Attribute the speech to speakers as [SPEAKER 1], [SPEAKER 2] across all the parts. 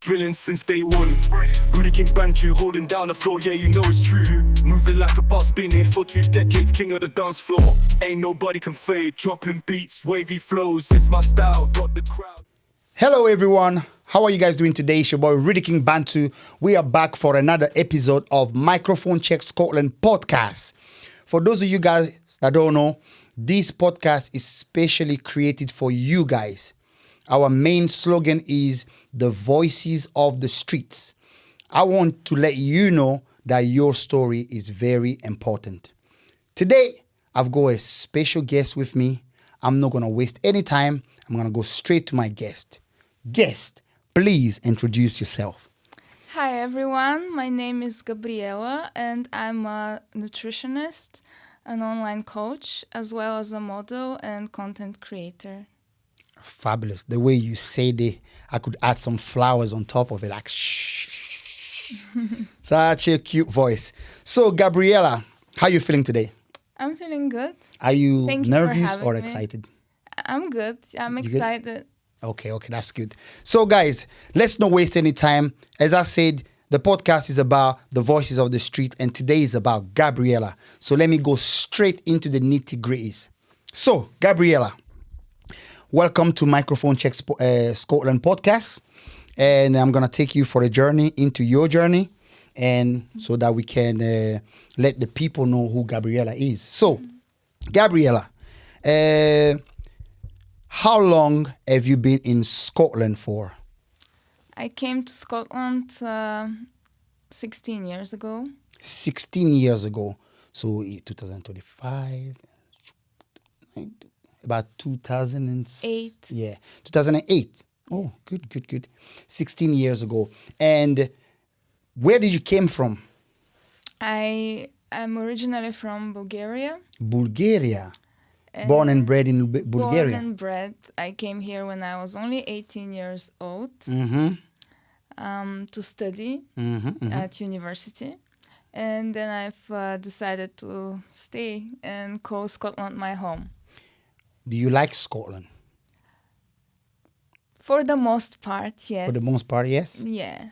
[SPEAKER 1] drilling since day one. Rudy King Bantu holding down the floor, yeah, you know it's true. Moving like a boss, been here for 2 decades, king of the dance floor. Ain't nobody can fade, dropping beats, wavy flows, it's my style, got the crowd.
[SPEAKER 2] Hello everyone, how are you guys doing today? It's your boy Rudy King Bantu. We are back for another episode of Microphone Check Scotland podcast. For those of you guys that don't know, this podcast is specially created for you guys. Our main slogan is the voices of the streets. I want to let you know that your story is very important. Today, I've got a special guest with me. I'm not going to waste any time. I'm going to go straight to my guest. Guest, please introduce yourself.
[SPEAKER 3] Hi everyone, my name is Gabriela and I'm a nutritionist, an online coach, as well as a model and content creator.
[SPEAKER 2] Fabulous. The way you said it, I could add some flowers on top of it, like shh. Such a cute voice. So, Gabriela, how are you feeling today?
[SPEAKER 3] I'm feeling good.
[SPEAKER 2] Are you
[SPEAKER 3] Thank you for
[SPEAKER 2] nervous
[SPEAKER 3] having
[SPEAKER 2] or
[SPEAKER 3] me.
[SPEAKER 2] excited?
[SPEAKER 3] I'm good. I'm
[SPEAKER 2] You good?
[SPEAKER 3] excited.
[SPEAKER 2] Okay, that's good. So, guys, let's not waste any time. As I said, the podcast is about the voices of the street, and today is about Gabriela. So, let me go straight into the nitty-gritties. So, Gabriela, welcome to Microphone Check Scotland podcast. And I'm going to take you for a journey into your journey, and so that we can let the people know who Gabriela is. So, Gabriela, how long have you been in Scotland for?
[SPEAKER 3] I came to Scotland 16 years ago.
[SPEAKER 2] 16 years ago. So 2025, about 2008. Yeah, 2008. Oh, good. 16 years ago. And where did you came from?
[SPEAKER 3] I'm originally from Bulgaria.
[SPEAKER 2] Bulgaria. Born and bred in Bulgaria.
[SPEAKER 3] Born and bred. I came here when I was only 18 years old
[SPEAKER 2] Mm-hmm.
[SPEAKER 3] To study
[SPEAKER 2] Mm-hmm.
[SPEAKER 3] at university. And then I've decided to stay and call Scotland my home.
[SPEAKER 2] Do you like Scotland?
[SPEAKER 3] For the most part, yes.
[SPEAKER 2] For the most part, yes.
[SPEAKER 3] Yeah.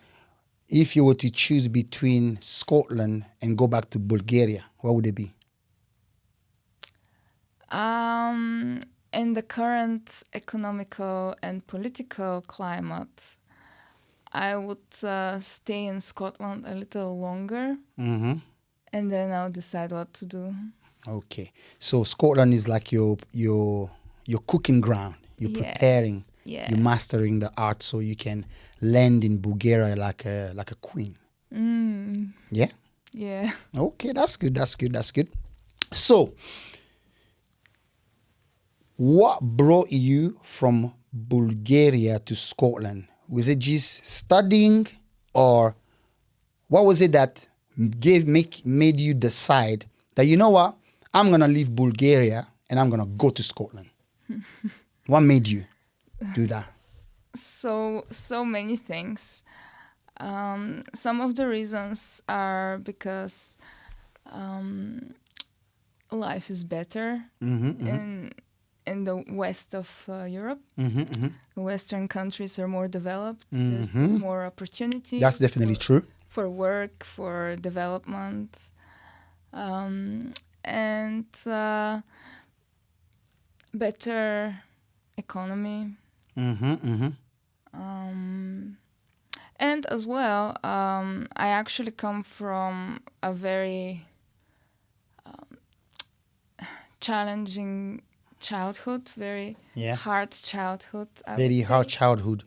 [SPEAKER 2] If you were to choose between Scotland and go back to Bulgaria, what would it be?
[SPEAKER 3] In the current economical and political climate, I would stay in Scotland a little longer,
[SPEAKER 2] Mm-hmm.
[SPEAKER 3] and then I'll decide what to do.
[SPEAKER 2] Okay. So Scotland is like your cooking ground. You're
[SPEAKER 3] Yes.
[SPEAKER 2] preparing.
[SPEAKER 3] Yeah.
[SPEAKER 2] You're mastering the art so you can land in Bulgaria like a queen. Yeah?
[SPEAKER 3] Yeah.
[SPEAKER 2] Okay, that's good. So, what brought you from Bulgaria to Scotland? Was it just studying, or what was it that made you decide that, you know what, I'm going to leave Bulgaria and I'm going to go to Scotland? What made you do that?
[SPEAKER 3] So many things. Some of the reasons are because life is better in the west of Europe. The Western countries are more developed. There's more opportunity.
[SPEAKER 2] That's definitely true.
[SPEAKER 3] For work, for development, and better economy. And as well, I actually come from a very challenging childhood, very
[SPEAKER 2] Yeah.
[SPEAKER 3] hard childhood. I
[SPEAKER 2] Very
[SPEAKER 3] would
[SPEAKER 2] hard
[SPEAKER 3] say.
[SPEAKER 2] childhood.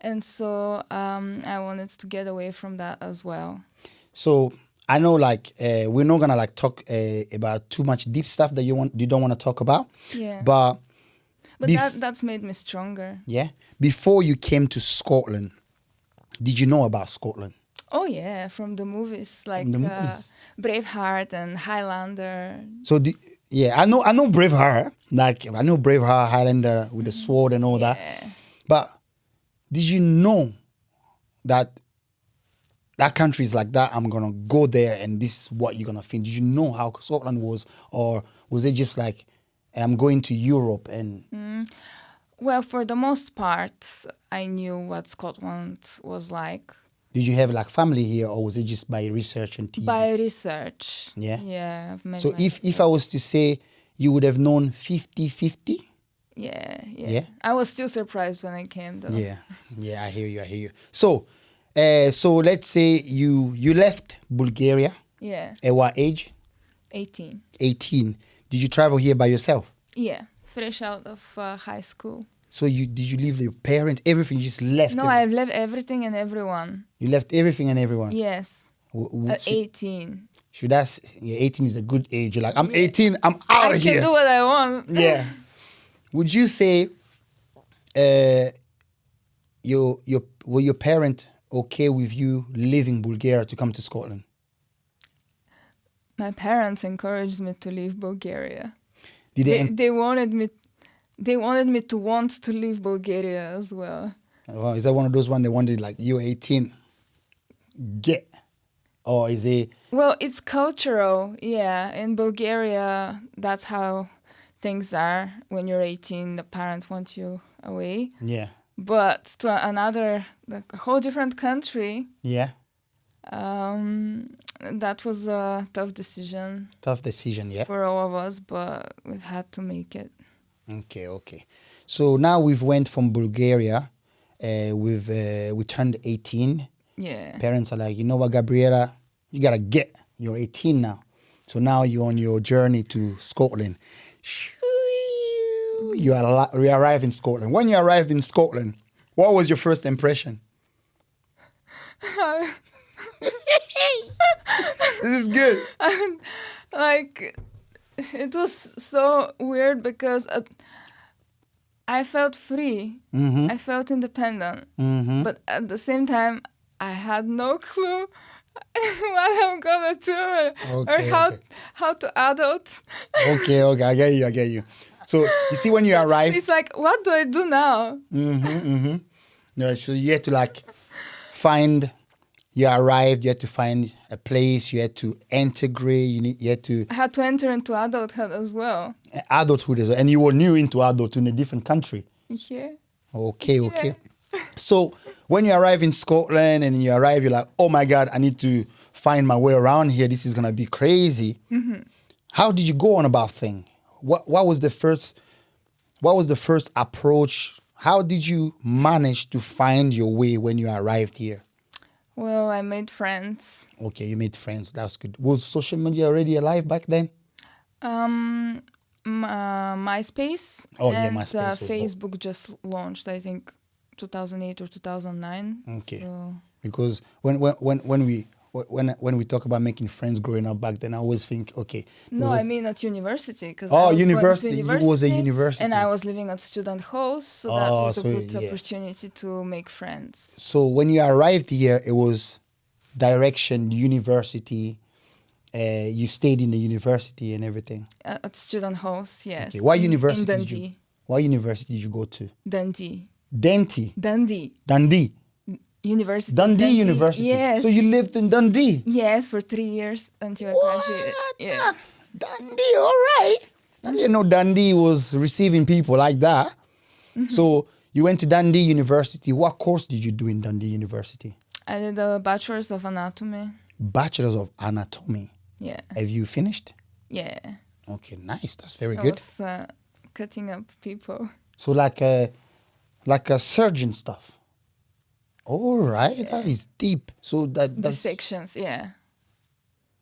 [SPEAKER 3] And so I wanted to get away from that as well.
[SPEAKER 2] So I know, like, we're not gonna like talk about too much deep stuff that you don't want to talk about.
[SPEAKER 3] Yeah.
[SPEAKER 2] But
[SPEAKER 3] But
[SPEAKER 2] bef-
[SPEAKER 3] that's made me stronger.
[SPEAKER 2] yeah, before you came to Scotland, did you know about Scotland?
[SPEAKER 3] Oh yeah, from the movies like
[SPEAKER 2] the movies.
[SPEAKER 3] Braveheart and Highlander.
[SPEAKER 2] So I know Braveheart. Like, I know Braveheart, Highlander with the sword and all that.
[SPEAKER 3] Yeah.
[SPEAKER 2] But did you know that country is like that? I'm gonna go there and this is what you're gonna feel. Did you know how Scotland was, or was it just like, I'm going to Europe and?
[SPEAKER 3] Well, for the most part, I knew what Scotland was like
[SPEAKER 2] Did you have like family here, or was it just by research and TV?
[SPEAKER 3] by research.
[SPEAKER 2] Yeah?
[SPEAKER 3] Yeah, I've made
[SPEAKER 2] So
[SPEAKER 3] my
[SPEAKER 2] if I was to say you would have known 50-50?
[SPEAKER 3] yeah.
[SPEAKER 2] Yeah?
[SPEAKER 3] I was still surprised when I came though.
[SPEAKER 2] Yeah, I hear you. So, so let's say you left Bulgaria
[SPEAKER 3] Yeah,
[SPEAKER 2] at what age?
[SPEAKER 3] 18.
[SPEAKER 2] 18. Did you travel here by yourself?
[SPEAKER 3] Yeah, fresh out of high school.
[SPEAKER 2] So did you leave your parents, everything? You just left?
[SPEAKER 3] No, I've left everything and everyone.
[SPEAKER 2] You left everything and everyone?
[SPEAKER 3] Yes, at
[SPEAKER 2] Should,
[SPEAKER 3] 18.
[SPEAKER 2] should I yeah, 18 is a good age. You're like, I'm
[SPEAKER 3] Yeah.
[SPEAKER 2] 18, I'm out
[SPEAKER 3] I
[SPEAKER 2] of
[SPEAKER 3] can
[SPEAKER 2] here.
[SPEAKER 3] do what I want.
[SPEAKER 2] Yeah. Would you say were your parents okay with you leaving Bulgaria to come to Scotland?
[SPEAKER 3] My parents encouraged me to leave Bulgaria.
[SPEAKER 2] Did they?
[SPEAKER 3] They wanted me. They wanted me to want to leave Bulgaria as well.
[SPEAKER 2] Oh, is that one of those ones they wanted like you're 18, get, or is it?
[SPEAKER 3] Well, it's cultural. Yeah, in Bulgaria, that's how things are. When you're 18, the parents want you away.
[SPEAKER 2] Yeah.
[SPEAKER 3] But to another, like a whole different country,
[SPEAKER 2] Yeah.
[SPEAKER 3] that was a tough decision
[SPEAKER 2] Tough decision. Yeah.
[SPEAKER 3] for all of us, but we've had to make it.
[SPEAKER 2] Okay. So now we've went from Bulgaria. We turned 18.
[SPEAKER 3] Yeah.
[SPEAKER 2] Parents are like, you know what, Gabriela, you gotta get. You're 18 now. So now you're on your journey to Scotland. You arrive in Scotland. When you arrived in Scotland, what was your first impression? This is good.
[SPEAKER 3] Like, it was so weird because I felt free.
[SPEAKER 2] Mm-hmm.
[SPEAKER 3] I felt independent.
[SPEAKER 2] Mm-hmm.
[SPEAKER 3] But at the same time, I had no clue what I'm gonna do or how to adult.
[SPEAKER 2] Okay, I get you. So you see when you arrive,
[SPEAKER 3] It's like, what do I do now?
[SPEAKER 2] no, so you had to like find. You arrived. You had to find a place. You had to integrate. You had to
[SPEAKER 3] I had to enter into adulthood as well.
[SPEAKER 2] adulthood as well, and you were new into adulthood in a different country.
[SPEAKER 3] Yeah.
[SPEAKER 2] Okay. So when you arrive in Scotland and you arrive, you're like, oh my God, I need to find my way around here. This is gonna be crazy. Mm-hmm. How did you go on about things? What was the first approach? How did you manage to find your way when you arrived here?
[SPEAKER 3] Well, I made friends.
[SPEAKER 2] Okay, you made friends. That's good. Was social media already alive back then?
[SPEAKER 3] MySpace.
[SPEAKER 2] Oh, yeah,
[SPEAKER 3] and
[SPEAKER 2] MySpace was
[SPEAKER 3] Facebook just launched, I think, 2008 or 2009.
[SPEAKER 2] Okay.
[SPEAKER 3] So,
[SPEAKER 2] Because when we talk about making friends growing up back then, I always think, okay.
[SPEAKER 3] no, I mean at university. Cause
[SPEAKER 2] Oh,
[SPEAKER 3] I was going to
[SPEAKER 2] university. You was a university.
[SPEAKER 3] And I was living at student house, so that
[SPEAKER 2] Oh,
[SPEAKER 3] was a
[SPEAKER 2] so,
[SPEAKER 3] good
[SPEAKER 2] yeah.
[SPEAKER 3] opportunity to make friends.
[SPEAKER 2] So when you arrived here, it was direction, university. You stayed in the university and everything.
[SPEAKER 3] At student house, yes.
[SPEAKER 2] Okay. What
[SPEAKER 3] in
[SPEAKER 2] university
[SPEAKER 3] Dundee.
[SPEAKER 2] did you? What university did you go to?
[SPEAKER 3] Dundee.
[SPEAKER 2] Dundee.
[SPEAKER 3] Dundee University.
[SPEAKER 2] University.
[SPEAKER 3] Yes.
[SPEAKER 2] So you lived in Dundee.
[SPEAKER 3] Yes, for 3 years until I graduated. Yeah.
[SPEAKER 2] Dundee, all right. I didn't know Dundee was receiving people like that. Mm-hmm. So you went to Dundee University. What course did you do in Dundee University?
[SPEAKER 3] I did a bachelor's of anatomy.
[SPEAKER 2] Bachelor's of Anatomy.
[SPEAKER 3] Yeah.
[SPEAKER 2] Have you finished?
[SPEAKER 3] Yeah.
[SPEAKER 2] Okay, nice. That's very
[SPEAKER 3] I
[SPEAKER 2] good.
[SPEAKER 3] was cutting up people.
[SPEAKER 2] So like a surgeon stuff. All right, that is deep. So that's
[SPEAKER 3] Dissections, yeah.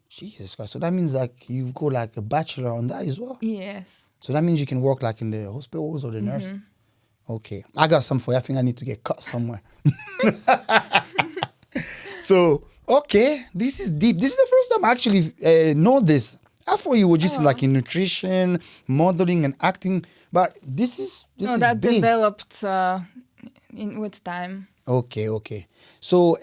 [SPEAKER 2] Jesus Christ. So that means like you go like a bachelor on that as well.
[SPEAKER 3] Yes.
[SPEAKER 2] So that means you can work like in the hospitals or the nurse. Okay, I got some for you. I think I need to get cut somewhere. So okay, this is deep. This is the first time I actually know this. I thought you were just like in nutrition, modeling, and acting, but this is
[SPEAKER 3] that
[SPEAKER 2] big.
[SPEAKER 3] developed with time.
[SPEAKER 2] Okay. So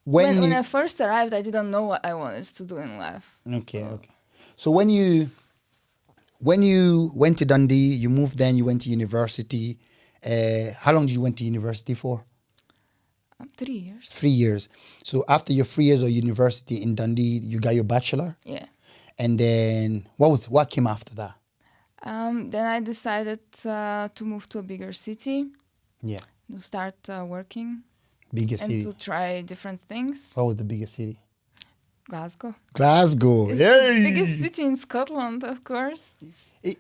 [SPEAKER 3] When I first arrived, I didn't know what I wanted to do in life.
[SPEAKER 2] Okay. So when you went to Dundee, you moved then, you went to university. How long did you went to university for?
[SPEAKER 3] 3 years.
[SPEAKER 2] 3 years. So after your 3 years of university in Dundee, you got your bachelor?
[SPEAKER 3] Yeah.
[SPEAKER 2] And then what came after that?
[SPEAKER 3] Then I decided to move to a bigger city,
[SPEAKER 2] Yeah.
[SPEAKER 3] to start working
[SPEAKER 2] Biggest
[SPEAKER 3] and
[SPEAKER 2] city.
[SPEAKER 3] to try different things.
[SPEAKER 2] What was the biggest city?
[SPEAKER 3] Glasgow.
[SPEAKER 2] Glasgow.
[SPEAKER 3] It's the biggest
[SPEAKER 2] Yay!
[SPEAKER 3] city in Scotland, of course.
[SPEAKER 2] Is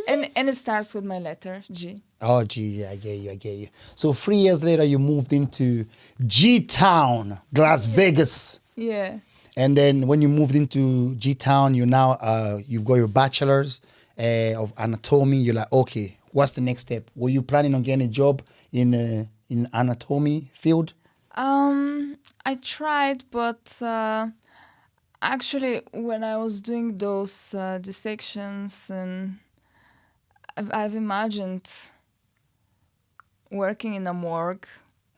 [SPEAKER 3] And
[SPEAKER 2] it?
[SPEAKER 3] and it starts with my letter, G.
[SPEAKER 2] Oh, gee, I get you, I get you. So 3 years later, you moved into G-Town, Las Vegas.
[SPEAKER 3] Yeah.
[SPEAKER 2] And then when you moved into G-Town, you now, you've got your bachelor's of anatomy. You're like, okay, what's the next step? Were you planning on getting a job in anatomy field?
[SPEAKER 3] I tried, but actually, when I was doing those dissections, and I've imagined working in a morgue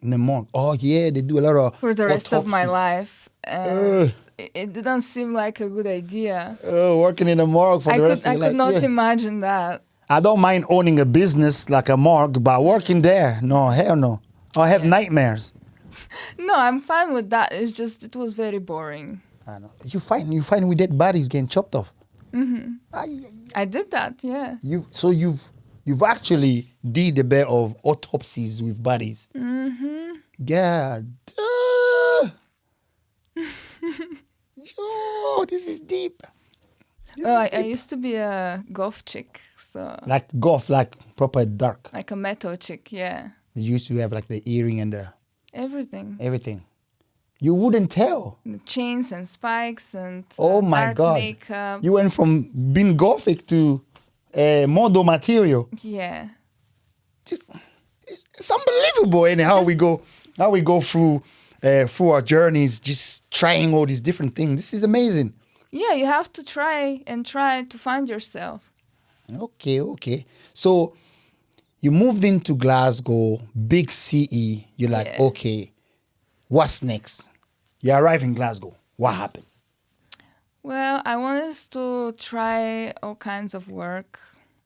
[SPEAKER 2] In the morgue. Oh, yeah, they do a lot of
[SPEAKER 3] for the rest of my
[SPEAKER 2] autopsies.
[SPEAKER 3] life, and it didn't seem like a good idea.
[SPEAKER 2] Working in a morgue for
[SPEAKER 3] I
[SPEAKER 2] the rest
[SPEAKER 3] could
[SPEAKER 2] of
[SPEAKER 3] I
[SPEAKER 2] your
[SPEAKER 3] could
[SPEAKER 2] life.
[SPEAKER 3] not
[SPEAKER 2] Yeah.
[SPEAKER 3] imagine that.
[SPEAKER 2] I don't mind owning a business like a morgue, but working there, no, hell no. I have nightmares.
[SPEAKER 3] No, I'm fine with that. It's just it was very boring.
[SPEAKER 2] I know. You find with dead bodies getting chopped off.
[SPEAKER 3] I did that, yeah.
[SPEAKER 2] You've actually did a bit of autopsies with bodies. God. Yo, this is deep.
[SPEAKER 3] Well, I used to be a goth chick, so
[SPEAKER 2] Like golf, like proper dark.
[SPEAKER 3] like a metal chick, yeah.
[SPEAKER 2] You used to have like the earring and the
[SPEAKER 3] Everything.
[SPEAKER 2] everything. You wouldn't tell.
[SPEAKER 3] The chains and spikes and
[SPEAKER 2] Oh my
[SPEAKER 3] dark
[SPEAKER 2] God.
[SPEAKER 3] makeup.
[SPEAKER 2] You went from being gothic to model material.
[SPEAKER 3] Yeah.
[SPEAKER 2] Just, it's unbelievable. And how we go through our journeys, just trying all these different things. This is amazing.
[SPEAKER 3] Yeah, you have to try to find yourself.
[SPEAKER 2] Okay. So you moved into Glasgow, big city. You're like,
[SPEAKER 3] Yeah.
[SPEAKER 2] okay, what's next? You arrive in Glasgow. What happened?
[SPEAKER 3] Well, I wanted to try all kinds of work,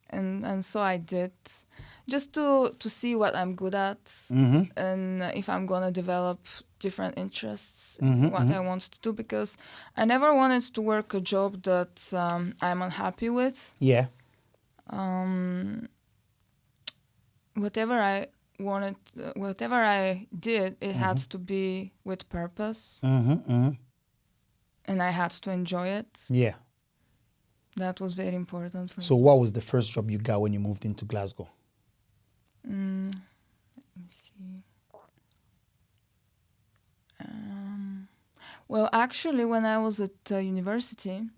[SPEAKER 3] and so I did, just to see what I'm good at, and if I'm gonna develop different interests, in what I want to do, because I never wanted to work a job that I'm unhappy with.
[SPEAKER 2] Yeah.
[SPEAKER 3] Whatever I wanted, whatever I did, it had to be with purpose, and I had to enjoy it.
[SPEAKER 2] Yeah.
[SPEAKER 3] That was very important for me.
[SPEAKER 2] So what was the first job you got when you moved into Glasgow?
[SPEAKER 3] Let me see. Well, actually, when I was at university,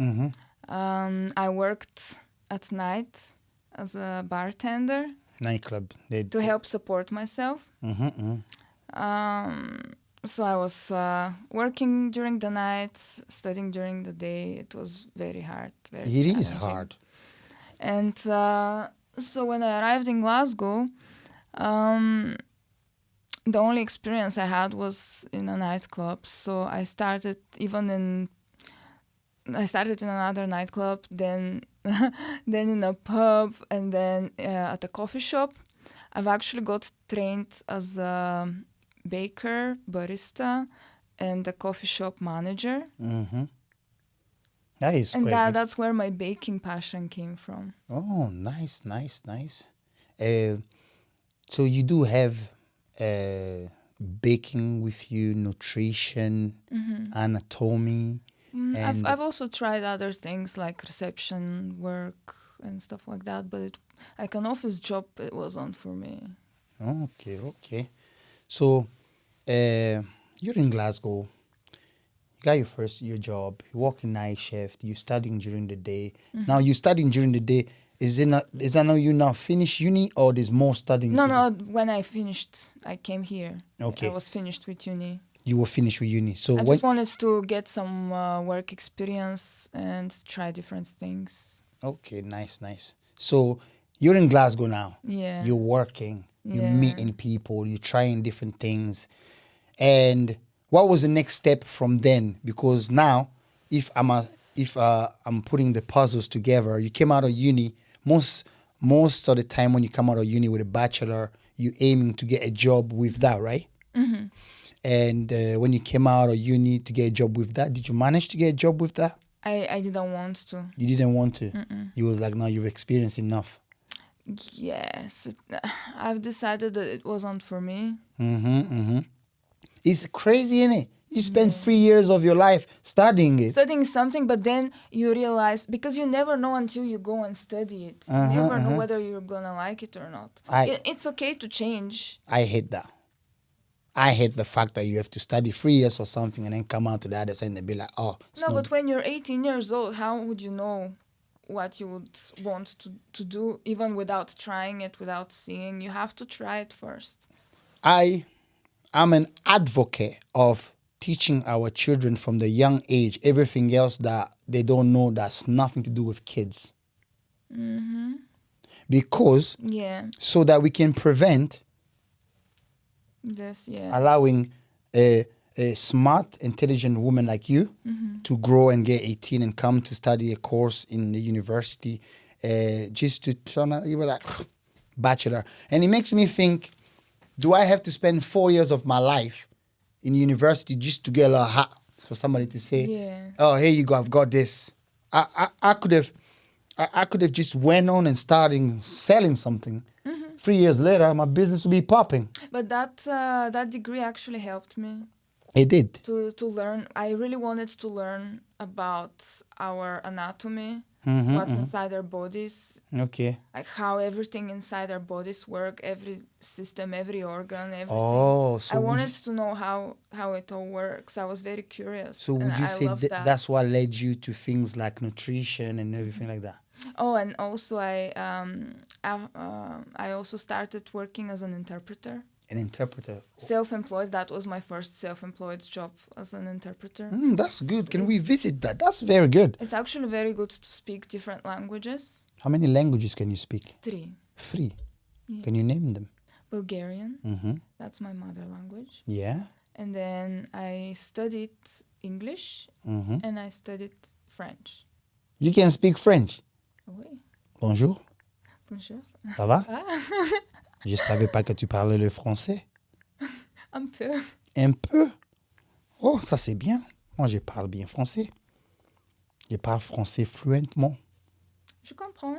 [SPEAKER 3] I worked at night as a bartender
[SPEAKER 2] Nightclub.
[SPEAKER 3] to help support myself. So I was working during the nights, studying during the day. It was very hard. Very
[SPEAKER 2] It is
[SPEAKER 3] challenging.
[SPEAKER 2] hard.
[SPEAKER 3] And so when I arrived in Glasgow, the only experience I had was in a nightclub. So I started in another nightclub, then then in a pub, and then at a coffee shop. I've actually got trained as a baker, barista, and a coffee shop manager.
[SPEAKER 2] That is
[SPEAKER 3] And
[SPEAKER 2] quite good.
[SPEAKER 3] that's where my baking passion came from.
[SPEAKER 2] Oh, nice. So you do have baking with you, nutrition, anatomy. And
[SPEAKER 3] I've also tried other things like reception work and stuff like that, but like an office job, it wasn't for me.
[SPEAKER 2] okay. So you're in Glasgow. You got your job. You work in night shift. You're studying during the day. Now you're studying during the day. Is that now you now finish uni or there's more studying? to do?
[SPEAKER 3] No, when I finished, I came here.
[SPEAKER 2] Okay.
[SPEAKER 3] I was finished with uni.
[SPEAKER 2] You were finished with uni. So
[SPEAKER 3] I
[SPEAKER 2] when
[SPEAKER 3] just wanted to get some work experience and try different things.
[SPEAKER 2] okay, nice. So you're in Glasgow now.
[SPEAKER 3] Yeah.
[SPEAKER 2] You're working. You're
[SPEAKER 3] Yeah.
[SPEAKER 2] meeting people. You're trying different things. And what was the next step from then? Because now, if I'm putting the puzzles together, you came out of uni. Most of the time, when you come out of uni with a bachelor, you're aiming to get a job with that, right? And when you came out of uni to get a job with that, did you manage to get a job with that?
[SPEAKER 3] I didn't want to.
[SPEAKER 2] You didn't want to. You was like, no, you've experienced enough.
[SPEAKER 3] Yes, I've decided that it wasn't for me.
[SPEAKER 2] It's crazy, innit? You spend 3 years of your life studying it.
[SPEAKER 3] Studying something, but then you realize, because you never know until you go and study it. You never know whether you're gonna like it or not. It's okay to change.
[SPEAKER 2] I hate that. I hate the fact that you have to study 3 years for something and then come out to the other side and be like, oh, it's
[SPEAKER 3] No,
[SPEAKER 2] not.
[SPEAKER 3] but when you're 18 years old, how would you know what you would want to do, even without trying it, without seeing? You have to try it first.
[SPEAKER 2] I'm an advocate of teaching our children from the young age everything else that they don't know that's nothing to do with kids. Because
[SPEAKER 3] Yeah.
[SPEAKER 2] so that we can prevent
[SPEAKER 3] Yes, yeah.
[SPEAKER 2] allowing a smart, intelligent woman like you to grow and get 18 and come to study a course in the university just to turn out, you were like, bachelor. And it makes me think, do I have to spend 4 years of my life in university just to get a hat for somebody to say,
[SPEAKER 3] Yeah.
[SPEAKER 2] oh, here you go, I've got this. I could have just went on and starting selling something. 3 years later, my business will be popping.
[SPEAKER 3] But that degree actually helped me
[SPEAKER 2] It did.
[SPEAKER 3] to learn. I really wanted to learn about our anatomy, what's inside our bodies,
[SPEAKER 2] Okay.
[SPEAKER 3] like how everything inside our bodies work, every system, every organ, everything.
[SPEAKER 2] Oh, so
[SPEAKER 3] I
[SPEAKER 2] would
[SPEAKER 3] wanted
[SPEAKER 2] you,
[SPEAKER 3] to know how it all works. I was very curious.
[SPEAKER 2] so
[SPEAKER 3] and
[SPEAKER 2] would you
[SPEAKER 3] I
[SPEAKER 2] say
[SPEAKER 3] love that.
[SPEAKER 2] that's what led you to things like nutrition and everything like that?
[SPEAKER 3] Oh, and also I also started working as an interpreter.
[SPEAKER 2] An interpreter.
[SPEAKER 3] Self-employed. That was my first self-employed job, as an interpreter.
[SPEAKER 2] That's good. Can we visit that? That's very good.
[SPEAKER 3] It's actually very good to speak different languages.
[SPEAKER 2] How many languages can you speak?
[SPEAKER 3] 3.
[SPEAKER 2] 3. Can you name them?
[SPEAKER 3] Bulgarian.
[SPEAKER 2] Mm-hmm.
[SPEAKER 3] That's my mother language.
[SPEAKER 2] Yeah.
[SPEAKER 3] And then I studied English and I studied French.
[SPEAKER 2] You can speak French.
[SPEAKER 3] Oui.
[SPEAKER 2] Bonjour.
[SPEAKER 3] Bonjour.
[SPEAKER 2] Ça va? Je savais pas que tu parlais le français.
[SPEAKER 3] Un peu.
[SPEAKER 2] Un peu. Oh, ça c'est bien. Moi, je parle bien français. Je parle français fluentement.
[SPEAKER 3] Je comprends.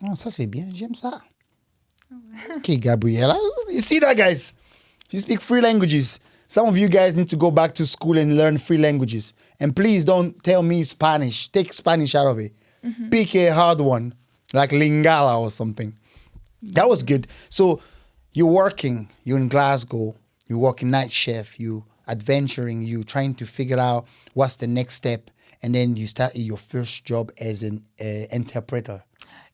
[SPEAKER 2] Oh, ça c'est bien. J'aime ça. Okay, Gabriela. You see that, guys? You speak 3 languages. Some of you guys need to go back to school and learn 3 languages. And please don't tell me Spanish. Take Spanish out of it. Pick a hard one, like Lingala or something. That was good. So you're working, you're in Glasgow, you're working night shift, you adventuring, you trying to figure out what's the next step. And then you start your first job as an interpreter.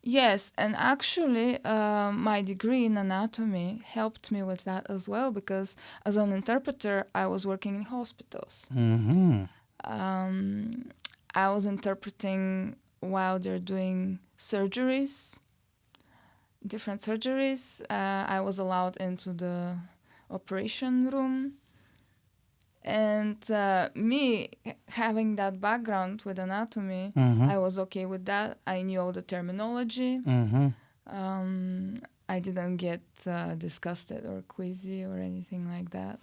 [SPEAKER 3] Yes, and actually, my degree in anatomy helped me with that as well, because as an interpreter, I was working in hospitals. I was interpreting while they're doing surgeries, different surgeries. I was allowed into the operation room. And me having that background with anatomy, I was okay with that. I knew all the terminology. I didn't get disgusted or queasy or anything like that.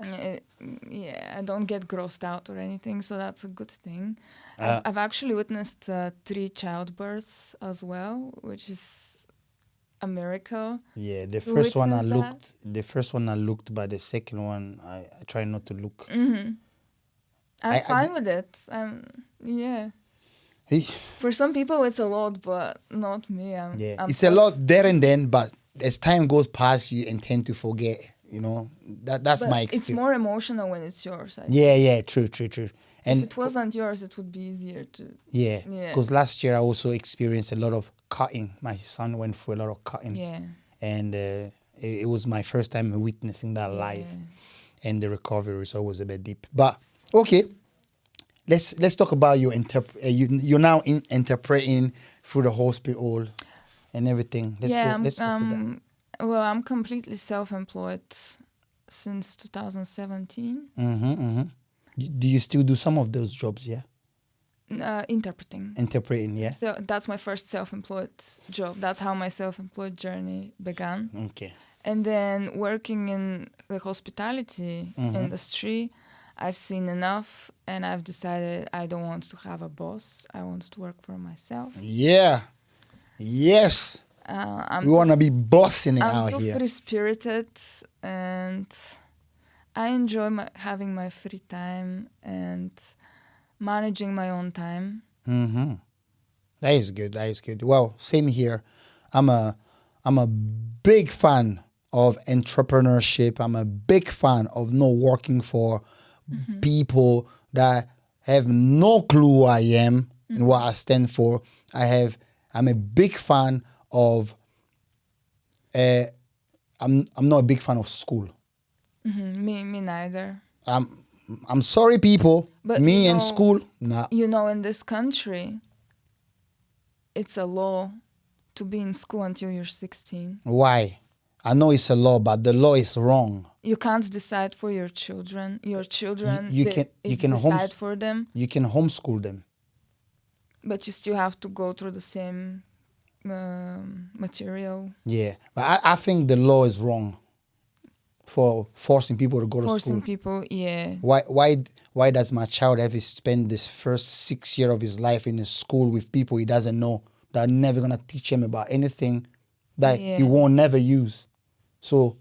[SPEAKER 3] I don't get grossed out or anything, so that's a good thing. I've actually witnessed 3 childbirths as well, which is a miracle.
[SPEAKER 2] Yeah, the first one I looked, but the second one I try not to look.
[SPEAKER 3] I'm fine with it. Yeah. For some people it's a lot, but not me. I'm
[SPEAKER 2] It's a lot there and then, but as time goes past, you intend to forget. You know, that's
[SPEAKER 3] but
[SPEAKER 2] my experience.
[SPEAKER 3] it's more emotional when it's yours.
[SPEAKER 2] Yeah, true. And
[SPEAKER 3] if it wasn't yours, it would be easier to.
[SPEAKER 2] Yeah, because last year I also experienced a lot of cutting. My son went through a lot of cutting.
[SPEAKER 3] Yeah.
[SPEAKER 2] And it was my first time witnessing that live. And the recovery was always a bit deep. But, okay, let's talk about your you're now interpreting through the hospital and everything. Let's go through that.
[SPEAKER 3] Well, I'm completely self-employed since 2017.
[SPEAKER 2] Do you still do some of those jobs, yeah?
[SPEAKER 3] Interpreting.
[SPEAKER 2] Interpreting, yeah?
[SPEAKER 3] So that's my first self-employed job. That's how my self-employed journey began.
[SPEAKER 2] Okay.
[SPEAKER 3] And then working in the hospitality industry, I've seen enough, and I've decided I don't want to have a boss. I want to work for myself.
[SPEAKER 2] Yeah. Yes.
[SPEAKER 3] I'm
[SPEAKER 2] We want to be bossing it
[SPEAKER 3] I'm
[SPEAKER 2] out
[SPEAKER 3] too
[SPEAKER 2] here.
[SPEAKER 3] free spirited, and I enjoy having my free time and managing my own time.
[SPEAKER 2] Mm-hmm. That is good. That is good. Well, same here. I'm a I'm a big fan of entrepreneurship. I'm a big fan of not working for people that have no clue who I am and what I stand for. I'm a big fan of uh, I'm not a big fan of school.
[SPEAKER 3] Me neither.
[SPEAKER 2] I'm I'm sorry people.
[SPEAKER 3] But
[SPEAKER 2] Me and school, nah.
[SPEAKER 3] in this country, it's a law to be in school until you're 16.
[SPEAKER 2] Why? I know it's a law, but the law is wrong.
[SPEAKER 3] You can't decide for your children. Your children,
[SPEAKER 2] you can
[SPEAKER 3] decide for them,
[SPEAKER 2] you can homeschool them.
[SPEAKER 3] but you still have to go through the same material.
[SPEAKER 2] Yeah, but I think the law is wrong for forcing people to go to
[SPEAKER 3] Forcing
[SPEAKER 2] school.
[SPEAKER 3] people, yeah.
[SPEAKER 2] Why does my child have to spend this first 6 years of his life in a school with people he doesn't know that are never gonna teach him about anything that he
[SPEAKER 3] Yeah.
[SPEAKER 2] won't never use? So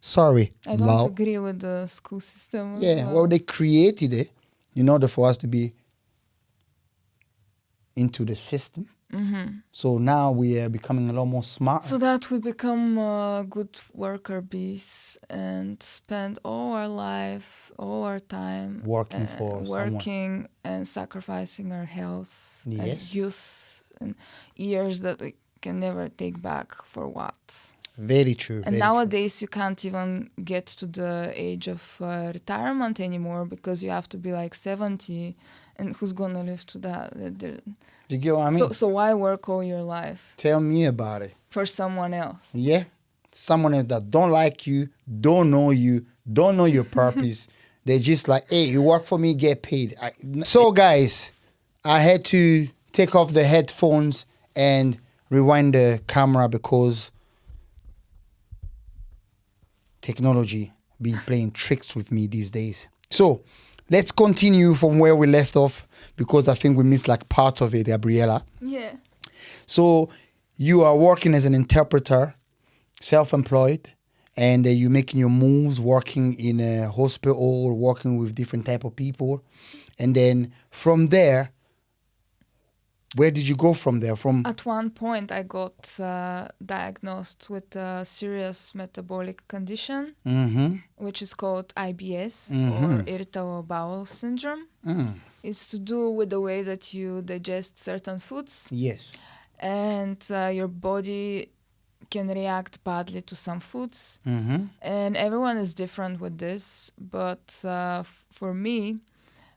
[SPEAKER 2] sorry,
[SPEAKER 3] I don't
[SPEAKER 2] Val.
[SPEAKER 3] agree with the school system. as
[SPEAKER 2] Yeah, well, they created it in order for us to be into the system. So now we are becoming a lot more smart.
[SPEAKER 3] So that we become good worker bees and spend all our life, all our time
[SPEAKER 2] Working for someone.
[SPEAKER 3] working and sacrificing our health
[SPEAKER 2] Yes.
[SPEAKER 3] and youth and years that we can never take back for what.
[SPEAKER 2] Very true.
[SPEAKER 3] And
[SPEAKER 2] very true.
[SPEAKER 3] nowadays you can't even get to the age of retirement anymore because you have to be like 70, and who's gonna live to that?
[SPEAKER 2] Do you get what I mean?
[SPEAKER 3] So why work all your life
[SPEAKER 2] Tell me about it.
[SPEAKER 3] for someone else?
[SPEAKER 2] Yeah, someone else that don't like you, don't know your purpose. They're just like, hey, you work for me, get paid. So guys, I had to take off the headphones and rewind the camera because technology be playing tricks with me these days. So let's continue from where we left off because I think we missed like part of it, Gabriela.
[SPEAKER 3] Yeah.
[SPEAKER 2] So you are working as an interpreter, self-employed, and you're making your moves, working in a hospital, working with different type of people. And then from there, where did you go from there?
[SPEAKER 3] At one point, I got diagnosed with a serious metabolic condition, which is called IBS or irritable bowel syndrome. It's to do with the way that you digest certain foods,
[SPEAKER 2] Yes.
[SPEAKER 3] and your body can react badly to some foods. And everyone is different with this, but for me,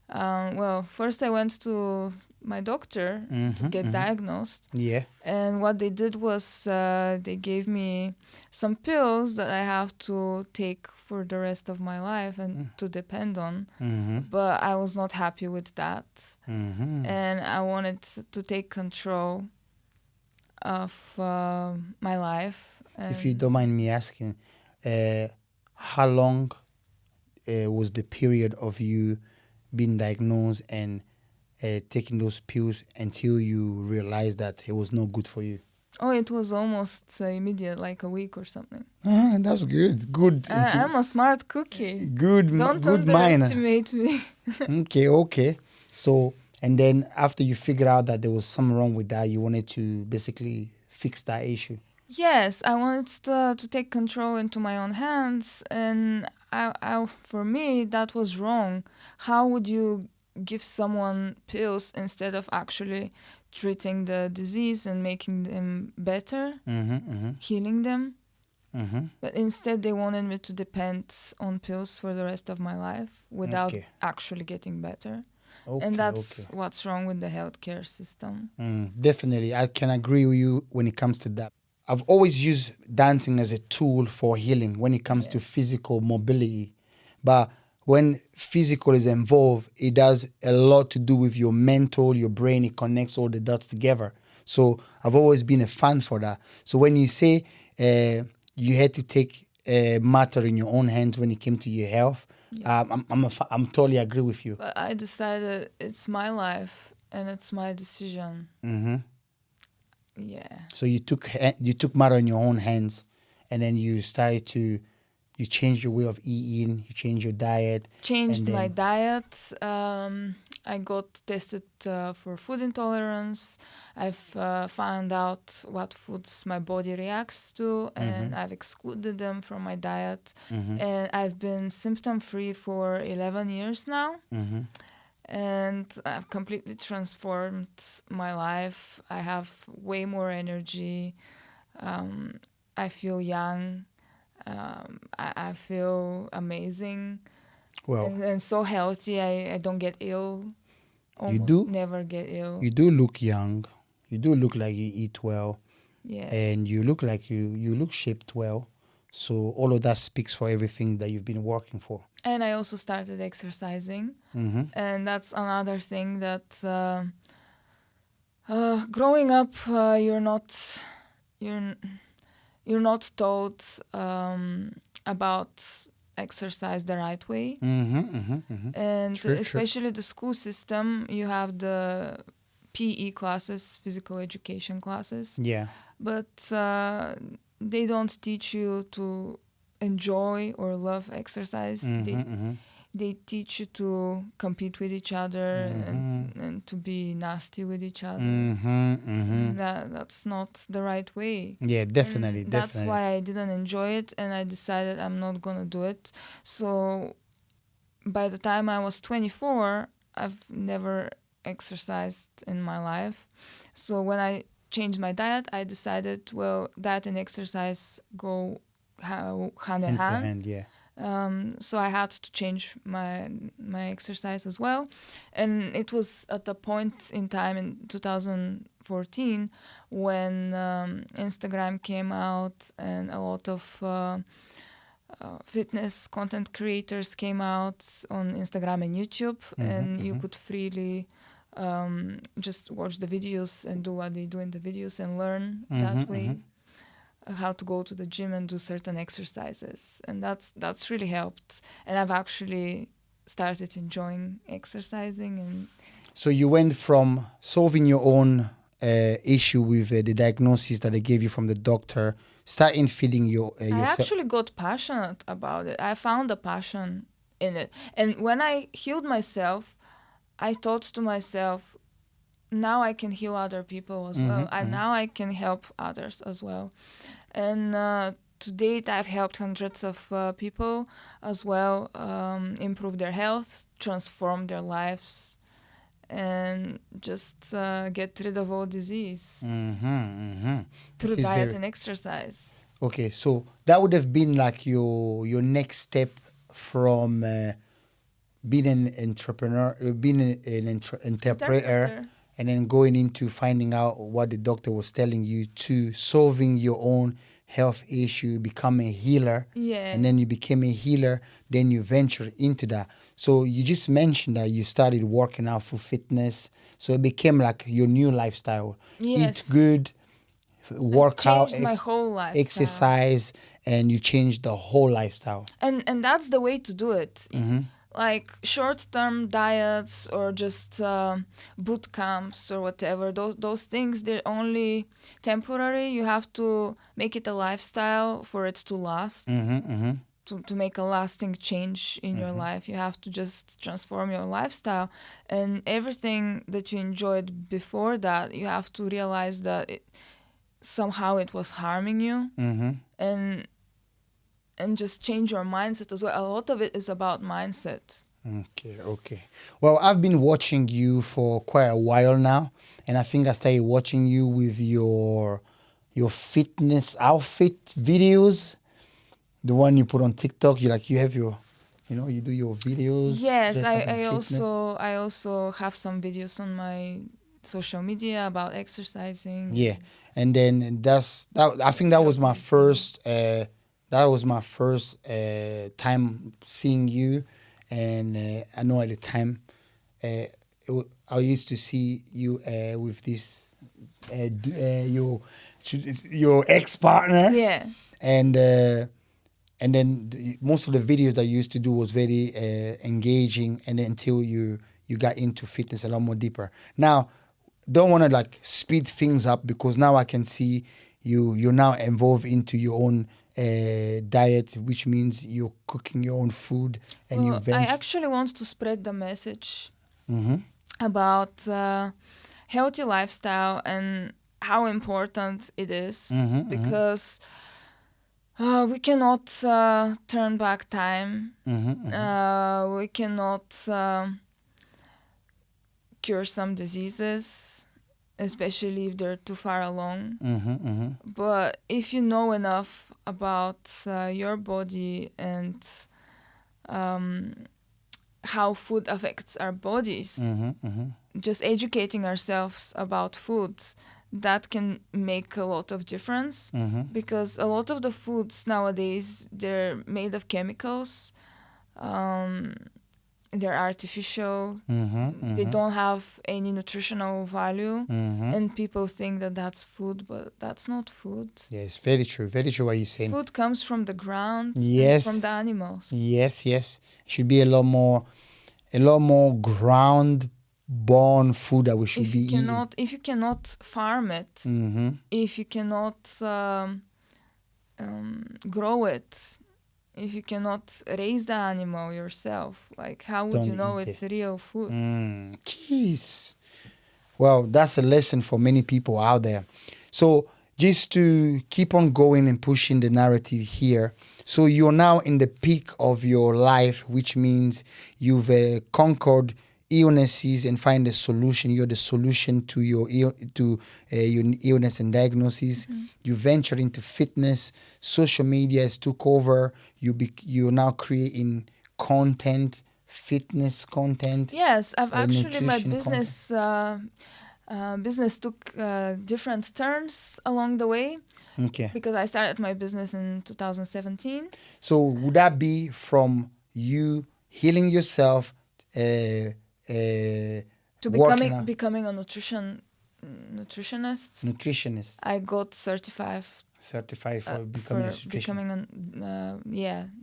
[SPEAKER 3] well, first I went to my doctor to get diagnosed.
[SPEAKER 2] Yeah.
[SPEAKER 3] And what they did was they gave me some pills that I have to take for the rest of my life and to depend on. But I was not happy with that. And I wanted to take control of my life.
[SPEAKER 2] If you don't mind me asking, how long was the period of you being diagnosed and taking those pills until you realized that it was not good for you?
[SPEAKER 3] Oh, it was almost immediate, like a week or something.
[SPEAKER 2] That's good. Good.
[SPEAKER 3] I'm a smart cookie.
[SPEAKER 2] Good.
[SPEAKER 3] Don't
[SPEAKER 2] Good mind.
[SPEAKER 3] underestimate me.
[SPEAKER 2] Okay. So, and then after you figured out that there was something wrong with that, you wanted to basically fix that issue.
[SPEAKER 3] Yes, I wanted to take control into my own hands, and for me, that was wrong. How would you give someone pills instead of actually treating the disease and making them better, healing them? But instead, they wanted me to depend on pills for the rest of my life without actually getting better. And that's what's wrong with the healthcare system.
[SPEAKER 2] Definitely. I can agree with you when it comes to that. I've always used dancing as a tool for healing when it comes to physical mobility. But when physical is involved, it does a lot to do with your mental, your brain. It connects all the dots together. So I've always been a fan for that. So when you say you had to take matter in your own hands when it came to your health, I'm totally agree with you.
[SPEAKER 3] But I decided it's my life and it's my decision.
[SPEAKER 2] Mm-hmm.
[SPEAKER 3] Yeah.
[SPEAKER 2] So you took matter in your own hands, and then you started to you changed your way of eating, you changed your diet,
[SPEAKER 3] Changed
[SPEAKER 2] and
[SPEAKER 3] my
[SPEAKER 2] then
[SPEAKER 3] diet. I got tested for food intolerance. I've found out what foods my body reacts to, and I've excluded them from my diet. And I've been symptom free for 11 years now. And I've completely transformed my life. I have way more energy. I feel young. I feel amazing
[SPEAKER 2] well,
[SPEAKER 3] and so healthy. I don't get ill.
[SPEAKER 2] you
[SPEAKER 3] Almost
[SPEAKER 2] do
[SPEAKER 3] never get ill.
[SPEAKER 2] you do look young, you do look like you eat well,
[SPEAKER 3] Yeah.
[SPEAKER 2] and you look like you look shaped well. So all of that speaks for everything that you've been working for.
[SPEAKER 3] And I also started exercising.
[SPEAKER 2] Mm-hmm.
[SPEAKER 3] And that's another thing that growing up, you're n- you're not taught about exercise the right way.
[SPEAKER 2] Mm-hmm. Mm-hmm. Mm-hmm.
[SPEAKER 3] And
[SPEAKER 2] True.
[SPEAKER 3] especially the school system, you have the PE classes, physical education classes,
[SPEAKER 2] Yeah.
[SPEAKER 3] but they don't teach you to enjoy or love exercise.
[SPEAKER 2] Mm-hmm. Mm-hmm.
[SPEAKER 3] They teach you to compete with each other and to be nasty with each other.
[SPEAKER 2] Mm-hmm. Mm-hmm.
[SPEAKER 3] That's not the right way.
[SPEAKER 2] Yeah, definitely,
[SPEAKER 3] And that's
[SPEAKER 2] definitely.
[SPEAKER 3] why I didn't enjoy it, and I decided I'm not gonna do it. So by the time I was 24, I've never exercised in my life. So when I changed my diet, I decided, well, diet and exercise go hand in
[SPEAKER 2] Hand to
[SPEAKER 3] hand.
[SPEAKER 2] hand, yeah.
[SPEAKER 3] So I had to change my exercise as well, and it was at a point in time in 2014 when Instagram came out and a lot of fitness content creators came out on Instagram and YouTube, and you could freely just watch the videos and do what they do in the videos and learn that way how to go to the gym and do certain exercises, and that's really helped. And I've actually started enjoying exercising. And
[SPEAKER 2] So you went from solving your own issue with the diagnosis that they gave you from the doctor, starting feeling
[SPEAKER 3] I
[SPEAKER 2] yourself.
[SPEAKER 3] actually got passionate about it. I found a passion in it, and when I healed myself, I thought to myself, now I can heal other people as well, and now I can help others as well. And to date, I've helped hundreds of people as well improve their health, transform their lives, and just get rid of all disease through
[SPEAKER 2] This is
[SPEAKER 3] diet
[SPEAKER 2] very
[SPEAKER 3] and exercise.
[SPEAKER 2] okay. So that would have been like your next step from being an entrepreneur, being an interpreter, and then going into finding out what the doctor was telling you to solving your own health issue, become a healer.
[SPEAKER 3] Yeah.
[SPEAKER 2] And then you became a healer, then you ventured into that. So you just mentioned that you started working out for fitness. So it became like your new lifestyle.
[SPEAKER 3] Yes.
[SPEAKER 2] Eat good, work out,
[SPEAKER 3] Changed my whole lifestyle.
[SPEAKER 2] exercise, and you changed the whole lifestyle.
[SPEAKER 3] And that's the way to do it. Like short-term diets or just boot camps or whatever, those things, they're only temporary. You have to make it a lifestyle for it to last. To make a lasting change in your life, you have to just transform your lifestyle, and everything that you enjoyed before that, you have to realize that somehow it was harming you, and just change your mindset as well. A lot of it is about mindset.
[SPEAKER 2] Okay. Well, I've been watching you for quite a while now, and I think I started watching you with your fitness outfit videos, the one you put on TikTok. You have your, you do your videos.
[SPEAKER 3] Yes,
[SPEAKER 2] dress up in fitness.
[SPEAKER 3] I also have some videos on my social media about exercising.
[SPEAKER 2] Yeah, and then I think that was my first. That was my first time seeing you, and I know at the time, I used to see you with this your ex partner.
[SPEAKER 3] Yeah.
[SPEAKER 2] And and then most of the videos I used to do was very engaging, and then until you got into fitness a lot more deeper. Now, don't want to like speed things up, because now I can see you're now involved into your own diet, which means you're cooking your own food, and you
[SPEAKER 3] Well, I
[SPEAKER 2] venture.
[SPEAKER 3] actually want to spread the message
[SPEAKER 2] Mm-hmm.
[SPEAKER 3] about healthy lifestyle and how important it is, because we cannot turn back time. We cannot cure some diseases, especially if they're too far along. But if you know enough about your body and how food affects our bodies, just educating ourselves about food, that can make a lot of difference, because a lot of the foods nowadays, they're made of chemicals. They're artificial. They don't have any nutritional value, and people think that that's food, but that's not food.
[SPEAKER 2] Yes, very true. Very true what you're saying.
[SPEAKER 3] Food comes from the ground and
[SPEAKER 2] Yes.
[SPEAKER 3] from the animals.
[SPEAKER 2] Yes. Should be a lot more ground born food that we should
[SPEAKER 3] If
[SPEAKER 2] be
[SPEAKER 3] you
[SPEAKER 2] eating.
[SPEAKER 3] cannot farm it, if you cannot grow it, if you cannot raise the animal yourself, like how would you
[SPEAKER 2] Don't
[SPEAKER 3] know
[SPEAKER 2] eat
[SPEAKER 3] it's real food?
[SPEAKER 2] Jeez. Well, that's a lesson for many people out there. So just to keep on going and pushing the narrative here. So you're now in the peak of your life, which means you've conquered illnesses and find a solution. You're the solution to your your illness and diagnosis. You ventured into fitness. Social media has took over. You're now creating content, fitness content.
[SPEAKER 3] Yes, I've actually my
[SPEAKER 2] nutrition
[SPEAKER 3] business took different turns along the way,
[SPEAKER 2] Okay.
[SPEAKER 3] because I started my business in 2017.
[SPEAKER 2] So would that be from you healing yourself,
[SPEAKER 3] To
[SPEAKER 2] working out,
[SPEAKER 3] becoming a nutritionist.
[SPEAKER 2] nutritionist,
[SPEAKER 3] I got certified
[SPEAKER 2] certified for becoming a
[SPEAKER 3] for
[SPEAKER 2] nutritionist?
[SPEAKER 3] becoming a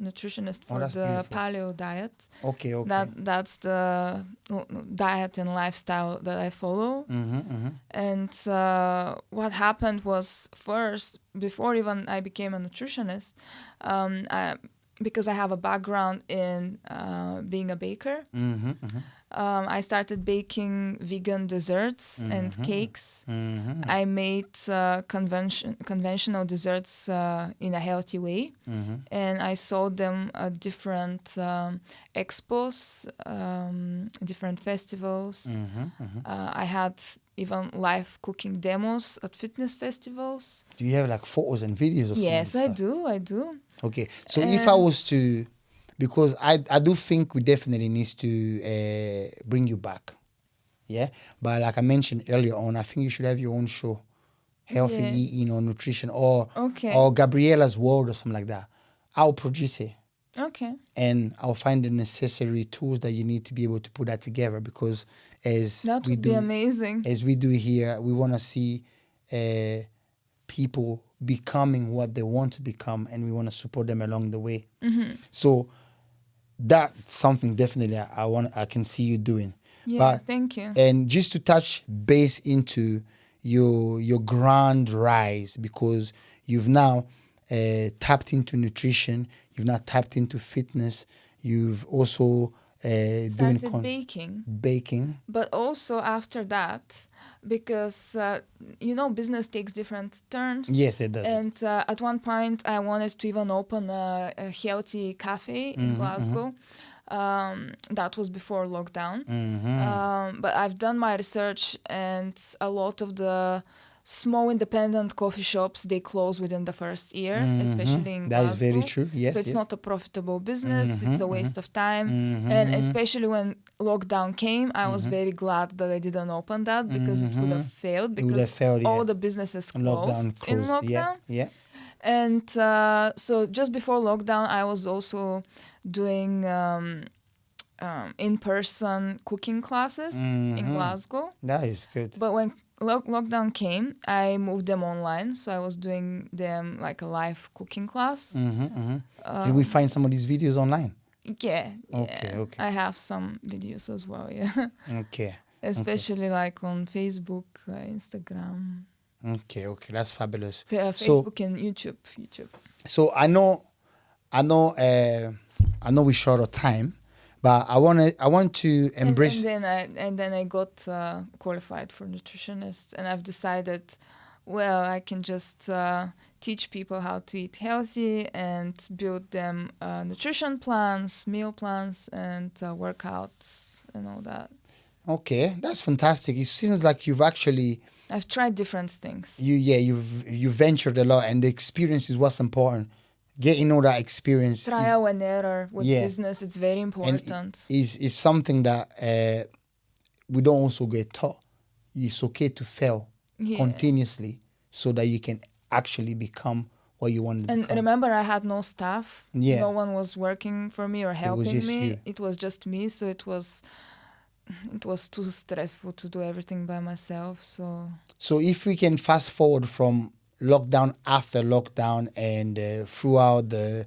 [SPEAKER 3] nutritionist for
[SPEAKER 2] that's
[SPEAKER 3] the
[SPEAKER 2] beautiful.
[SPEAKER 3] paleo diet.
[SPEAKER 2] Okay.
[SPEAKER 3] That's the diet and lifestyle that I follow. And what happened was, first, before even I became a nutritionist, because I have a background in being a baker, I started baking vegan desserts and cakes. I made conventional desserts in a healthy way, and I sold them at different expos, different festivals. I had even live cooking demos at fitness festivals.
[SPEAKER 2] Do you have like photos and videos of
[SPEAKER 3] Yes,
[SPEAKER 2] some
[SPEAKER 3] I
[SPEAKER 2] of this stuff?
[SPEAKER 3] do. I do.
[SPEAKER 2] Okay. So if I
[SPEAKER 3] And-
[SPEAKER 2] was to, because I do think we definitely need to bring you back. Yeah. But like I mentioned earlier on, I think you should have your own show, healthy
[SPEAKER 3] Yeah.
[SPEAKER 2] eating or nutrition, or
[SPEAKER 3] Okay.
[SPEAKER 2] Gabriela's World or something like that. I'll produce it.
[SPEAKER 3] Okay.
[SPEAKER 2] And I'll find the necessary tools that you need to be able to put that together, because as
[SPEAKER 3] That
[SPEAKER 2] we
[SPEAKER 3] would be
[SPEAKER 2] do
[SPEAKER 3] amazing.
[SPEAKER 2] as we do here, we want to see people becoming what they want to become, and we want to support them along the way. So that's something definitely I can see you doing.
[SPEAKER 3] Yeah,
[SPEAKER 2] But
[SPEAKER 3] thank you.
[SPEAKER 2] and just to touch base into your grand rise, because you've now tapped into nutrition, you've now tapped into fitness, you've also doing
[SPEAKER 3] Started baking.
[SPEAKER 2] baking.
[SPEAKER 3] But also after that, because business takes different turns.
[SPEAKER 2] Yes, it does.
[SPEAKER 3] And at one point, I wanted to even open a healthy cafe in Glasgow. That was before lockdown. But I've done my research, and a lot of the small independent coffee shops, they close within the first year, especially in
[SPEAKER 2] That
[SPEAKER 3] Glasgow.
[SPEAKER 2] is very true. Yes,
[SPEAKER 3] So it's
[SPEAKER 2] yes.
[SPEAKER 3] not a profitable business. It's a waste of time. And especially when lockdown came, I was very glad that I didn't open that, because it would have failed,
[SPEAKER 2] It would
[SPEAKER 3] because
[SPEAKER 2] have failed, yeah.
[SPEAKER 3] all the businesses closed, in lockdown.
[SPEAKER 2] Yeah.
[SPEAKER 3] And so just before lockdown, I was also doing in-person cooking classes in Glasgow.
[SPEAKER 2] That is good.
[SPEAKER 3] But when lockdown came, I moved them online. So I was doing them like a live cooking class.
[SPEAKER 2] Can we find some of these videos online?
[SPEAKER 3] Yeah,
[SPEAKER 2] Okay,
[SPEAKER 3] yeah.
[SPEAKER 2] okay.
[SPEAKER 3] I have some videos as well, yeah.
[SPEAKER 2] Okay.
[SPEAKER 3] Especially like on Facebook, Instagram,
[SPEAKER 2] Okay, that's fabulous. So,
[SPEAKER 3] Facebook and YouTube.
[SPEAKER 2] so I know, I know we're short of time, but I want to embrace.
[SPEAKER 3] And then I got qualified for nutritionist, and I've decided, well, I can just teach people how to eat healthy and build them nutrition plans, meal plans, and workouts and all that.
[SPEAKER 2] Okay, that's fantastic. It seems like you've actually
[SPEAKER 3] I've tried different things.
[SPEAKER 2] you've ventured a lot, and the experience is what's important. Getting all that experience
[SPEAKER 3] Trial and error with
[SPEAKER 2] yeah.
[SPEAKER 3] business, it's very
[SPEAKER 2] and
[SPEAKER 3] important.
[SPEAKER 2] is something that we don't also get taught. It's okay to fail
[SPEAKER 3] Yeah.
[SPEAKER 2] continuously so that you can actually become what you want to
[SPEAKER 3] And
[SPEAKER 2] become.
[SPEAKER 3] remember, I had no staff.
[SPEAKER 2] Yeah.
[SPEAKER 3] No one was working for me or helping
[SPEAKER 2] just
[SPEAKER 3] me.
[SPEAKER 2] you.
[SPEAKER 3] It was just me, so it was too stressful to do everything by myself.
[SPEAKER 2] So if we can fast forward from lockdown after lockdown and throughout the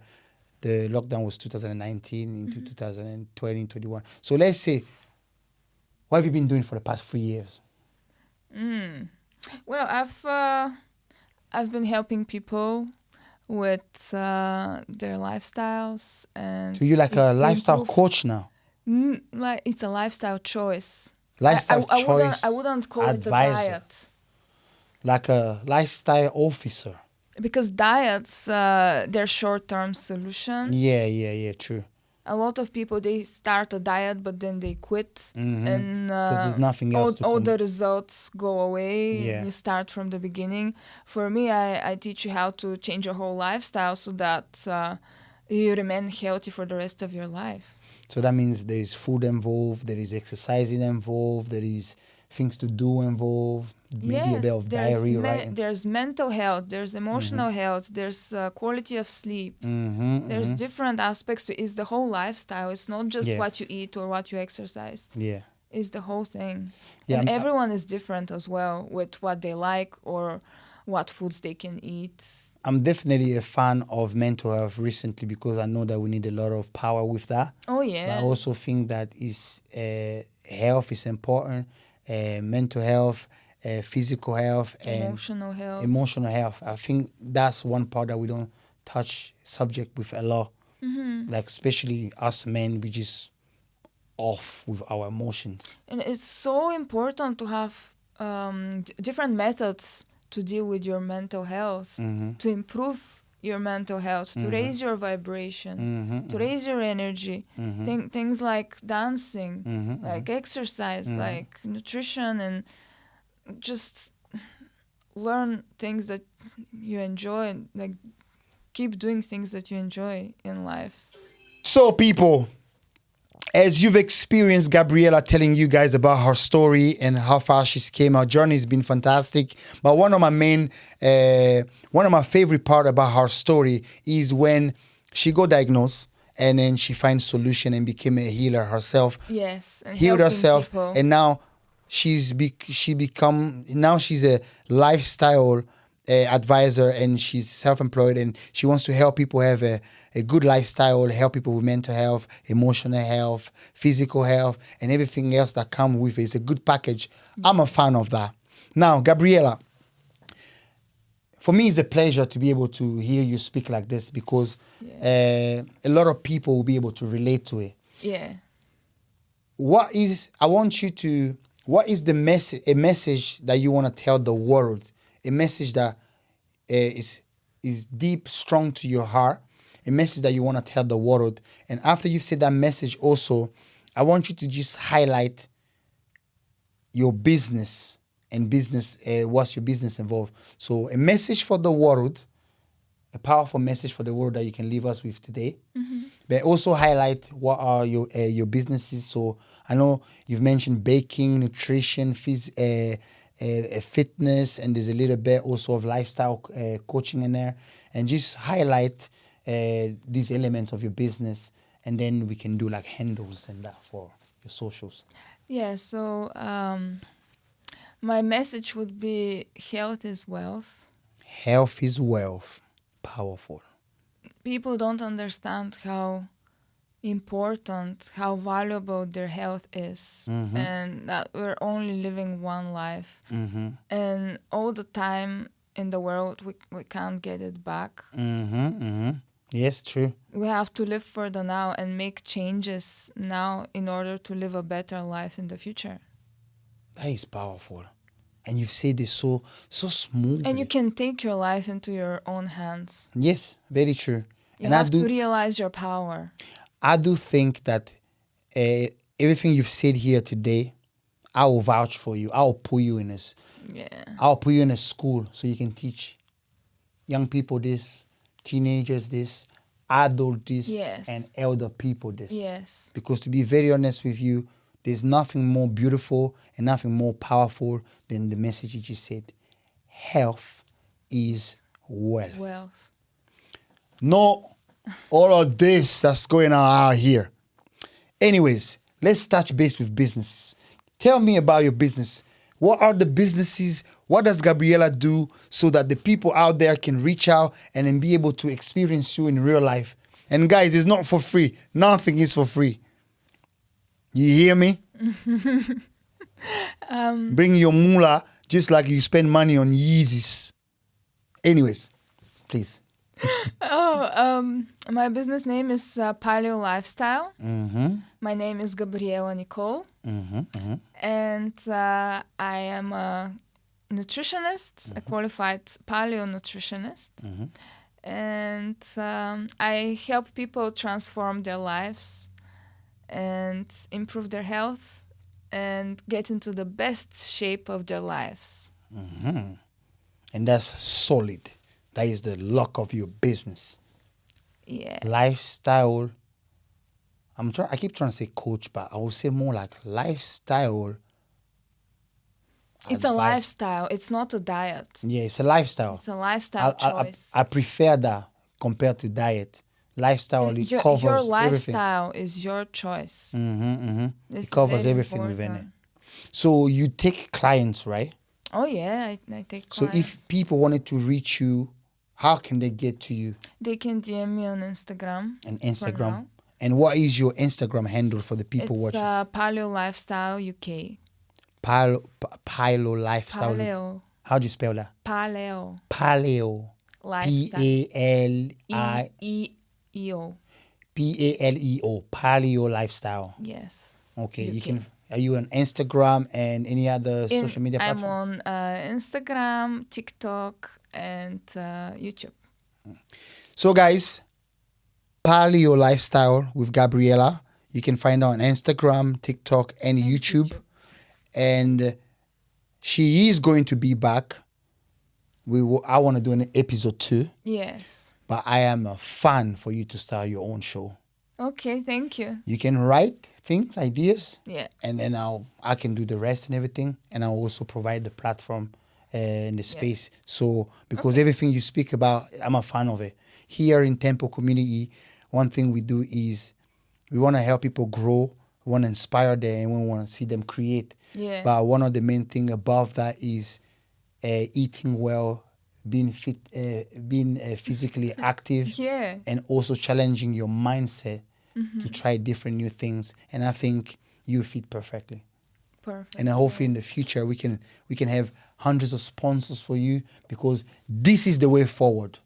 [SPEAKER 2] lockdown was 2019 into 2020, 21. So let's say, what have you been doing for the past 3 years?
[SPEAKER 3] Well, I've been helping people with their lifestyles and
[SPEAKER 2] So you're like a
[SPEAKER 3] to
[SPEAKER 2] lifestyle
[SPEAKER 3] improve-
[SPEAKER 2] coach now.
[SPEAKER 3] Like it's a lifestyle choice.
[SPEAKER 2] Lifestyle
[SPEAKER 3] I
[SPEAKER 2] choice
[SPEAKER 3] I wouldn't call it a
[SPEAKER 2] advisor.
[SPEAKER 3] diet.
[SPEAKER 2] Like a lifestyle officer.
[SPEAKER 3] Because diets, they're short-term solution.
[SPEAKER 2] Yeah, true.
[SPEAKER 3] A lot of people, they start a diet, but then they quit, and
[SPEAKER 2] 'Cause there's nothing else to
[SPEAKER 3] all
[SPEAKER 2] come.
[SPEAKER 3] the results go away.
[SPEAKER 2] Yeah.
[SPEAKER 3] You start from the beginning. For me, I teach you how to change your whole lifestyle so that you remain healthy for the rest of your life.
[SPEAKER 2] So that means there is food involved, there is exercising involved, there is things to do involved, maybe a bit of diary writing.
[SPEAKER 3] There's mental health, there's emotional health, there's quality of sleep. There's different aspects to it. It's the whole lifestyle. It's not just
[SPEAKER 2] Yeah.
[SPEAKER 3] what you eat or what you exercise.
[SPEAKER 2] Yeah.
[SPEAKER 3] It's the whole thing.
[SPEAKER 2] Yeah,
[SPEAKER 3] And
[SPEAKER 2] I'm-
[SPEAKER 3] everyone is different as well with what they like or what foods they can eat.
[SPEAKER 2] I'm definitely a fan of mental health recently because I know that we need a lot of power with that.
[SPEAKER 3] Oh,
[SPEAKER 2] But
[SPEAKER 3] yeah.
[SPEAKER 2] I also think that health is important, mental health, physical health, and
[SPEAKER 3] Emotional health.
[SPEAKER 2] emotional health. I think that's one part that we don't touch subject with a lot. Like especially us men, we just off with our emotions.
[SPEAKER 3] And it's so important to have different methods to deal with your mental health, to improve your mental health, to raise your vibration, to raise your energy. Things like dancing, like exercise, like nutrition, and just learn things that you enjoy, and like keep doing things that you enjoy in life.
[SPEAKER 2] So, people, as you've experienced Gabriela telling you guys about her story and how far she's came, her journey has been fantastic. But one of my favorite part about her story is when she got diagnosed and then she finds solution and became a healer herself.
[SPEAKER 3] Yes, and
[SPEAKER 2] Healed
[SPEAKER 3] helping
[SPEAKER 2] herself,
[SPEAKER 3] people.
[SPEAKER 2] and now she's a lifestyle advisor, and she's self-employed, and she wants to help people have a good lifestyle, help people with mental health, emotional health, physical health, and everything else that comes with it. It's a good package. I'm a fan of that. Now, Gabriela, for me, it's a pleasure to be able to hear you speak like this because a lot of people will be able to relate to it.
[SPEAKER 3] Yeah.
[SPEAKER 2] What is the message that you want to tell the world? A message that is deep, strong to your heart. A message that you want to tell the world. And after you say that message, also, I want you to just highlight your business and what's your business involved. So, a message for the world, a powerful message for the world that you can leave us with today. But also highlight what are your businesses. So I know you've mentioned baking, nutrition, fitness, and there's a little bit also of lifestyle coaching in there. And just highlight these elements of your business, and then we can do like handles and that for your socials.
[SPEAKER 3] Yeah, so My message would be health is wealth.
[SPEAKER 2] Health is wealth. Powerful.
[SPEAKER 3] People don't understand how important, how valuable their health is, and that we're only living one life. And all the time in the world, we can't get it back.
[SPEAKER 2] Yes, true.
[SPEAKER 3] We have to live for the now and make changes now in order to live a better life in the future.
[SPEAKER 2] That is powerful. And you've said this so smoothly.
[SPEAKER 3] And you can take your life into your own hands.
[SPEAKER 2] Yes, very true.
[SPEAKER 3] You
[SPEAKER 2] And
[SPEAKER 3] have to realize your power.
[SPEAKER 2] I do think that everything you've said here today, I will vouch for you. I'll put you in this.
[SPEAKER 3] Yeah.
[SPEAKER 2] I'll put you in a school so you can teach young people this, teenagers this, adult this,
[SPEAKER 3] Yes.
[SPEAKER 2] and elder people this.
[SPEAKER 3] Yes.
[SPEAKER 2] Because to be very honest with you, there's nothing more beautiful and nothing more powerful than the message you just said. Health is wealth.
[SPEAKER 3] Wealth.
[SPEAKER 2] No, all of this that's going on out here. Anyways, let's touch base with business. Tell me about your business. What are the businesses? What does Gabriela do so that the people out there can reach out and then be able to experience you in real life? And guys, it's not for free. Nothing is for free. You hear me? Bring your moolah just like you spend money on Yeezys. Anyways, please.
[SPEAKER 3] My business name is Paleo Lifestyle. My name is Gabriela Nicole. And I am a nutritionist, a qualified paleo nutritionist. And I help people transform their lives and improve their health and get into the best shape of their lives.
[SPEAKER 2] And that's solid. That is the luck of your business.
[SPEAKER 3] Yeah.
[SPEAKER 2] Lifestyle. I keep trying to say coach, but I would say more like lifestyle.
[SPEAKER 3] It's a lifestyle. It's not a diet.
[SPEAKER 2] Yeah, it's a lifestyle.
[SPEAKER 3] It's a lifestyle choice.
[SPEAKER 2] I prefer that compared to diet. Lifestyle, it covers
[SPEAKER 3] your
[SPEAKER 2] everything.
[SPEAKER 3] lifestyle is your choice.
[SPEAKER 2] It covers everything within it. So you take clients, right?
[SPEAKER 3] Oh yeah, I take clients.
[SPEAKER 2] So if people wanted to reach you, how can they get to you?
[SPEAKER 3] They can DM me on Instagram.
[SPEAKER 2] On Instagram. And what is your Instagram handle for the people
[SPEAKER 3] It's
[SPEAKER 2] watching?
[SPEAKER 3] Paleo Lifestyle UK.
[SPEAKER 2] Paleo Lifestyle.
[SPEAKER 3] Paleo.
[SPEAKER 2] How do you spell that?
[SPEAKER 3] Paleo.
[SPEAKER 2] Paleo.
[SPEAKER 3] Lifestyle. E-O.
[SPEAKER 2] Paleo. Paleo Lifestyle.
[SPEAKER 3] Yes.
[SPEAKER 2] Okay,
[SPEAKER 3] UK.
[SPEAKER 2] you can. Are you on Instagram and any other social media
[SPEAKER 3] I'm
[SPEAKER 2] platform?
[SPEAKER 3] on Instagram, TikTok, and YouTube.
[SPEAKER 2] So, guys, Paleo Lifestyle with Gabriela. You can find her on Instagram, TikTok, and YouTube. And she is going to be back. I want to do an episode 2.
[SPEAKER 3] Yes.
[SPEAKER 2] But I am a fan for you to start your own show.
[SPEAKER 3] Okay, thank you.
[SPEAKER 2] You can write things, ideas.
[SPEAKER 3] Yeah.
[SPEAKER 2] And then I can do the rest and everything. And I'll also provide the platform and the space. So, because everything you speak about, I'm a fan of it. Here in Temple community, one thing we do is we want to help people grow. We want to inspire them and we want to see them create.
[SPEAKER 3] Yeah.
[SPEAKER 2] But one of the main thing above that is eating well, being fit, being physically active,
[SPEAKER 3] Yeah.
[SPEAKER 2] and also challenging your mindset to try different new things. And I think you fit perfectly.
[SPEAKER 3] Perfect.
[SPEAKER 2] And hopefully in the future we can have hundreds of sponsors for you, because this is the way forward.